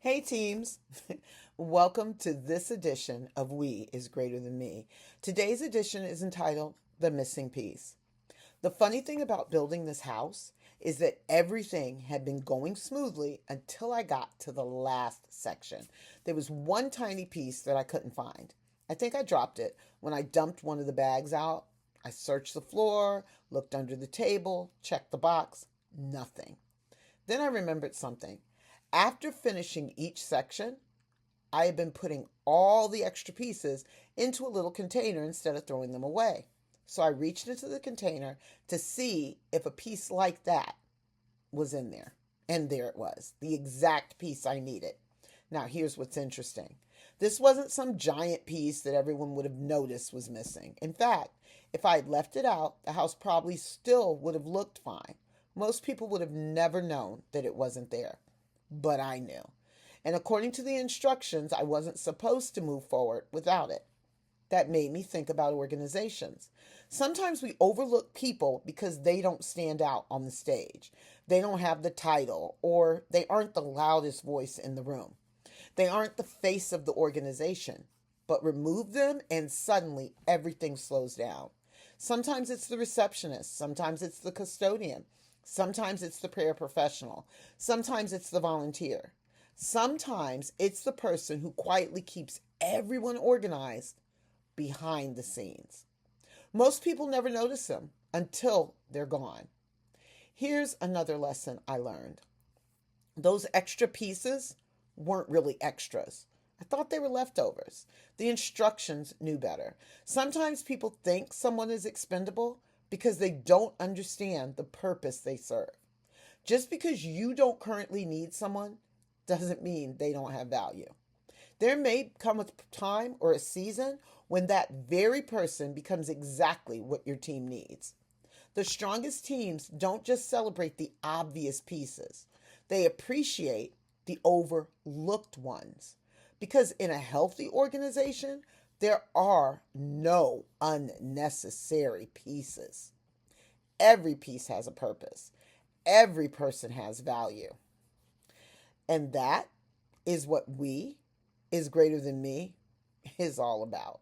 Hey teams, welcome to this edition of We is Greater Than Me. Today's edition is entitled The Missing Piece. The funny thing about building this house is that everything had been going smoothly until I got to the last section. There was one tiny piece that I couldn't find. I think I dropped it when I dumped one of the bags out. I searched the floor, looked under the table, checked the box, nothing. Then I remembered something. After finishing each section, I had been putting all the extra pieces into a little container instead of throwing them away. So I reached into the container to see if a piece like that was in there. And there it was, the exact piece I needed. Now, here's what's interesting. This wasn't some giant piece that everyone would have noticed was missing. In fact, if I had left it out, the house probably still would have looked fine. Most people would have never known that it wasn't there. But I knew. And according to the instructions, I wasn't supposed to move forward without it. That made me think about organizations. Sometimes we overlook people because they don't stand out on the stage. They don't have the title, or they aren't the loudest voice in the room. They aren't the face of the organization. But remove them, and suddenly everything slows down. Sometimes it's the receptionist, sometimes it's the custodian, sometimes it's the prayer professional, sometimes it's the volunteer. Sometimes it's the person who quietly keeps everyone organized behind the scenes. Most people never notice them until they're gone. Here's another lesson I learned. Those extra pieces weren't really extras. I thought they were leftovers. The instructions knew better. Sometimes people think someone is expendable because they don't understand the purpose they serve. Just because you don't currently need someone doesn't mean they don't have value. There may come a time or a season when that very person becomes exactly what your team needs. The strongest teams don't just celebrate the obvious pieces, they appreciate the overlooked ones. Because in a healthy organization, there are no unnecessary pieces. Every piece has a purpose. Every person has value. And that is what we is greater than me is all about.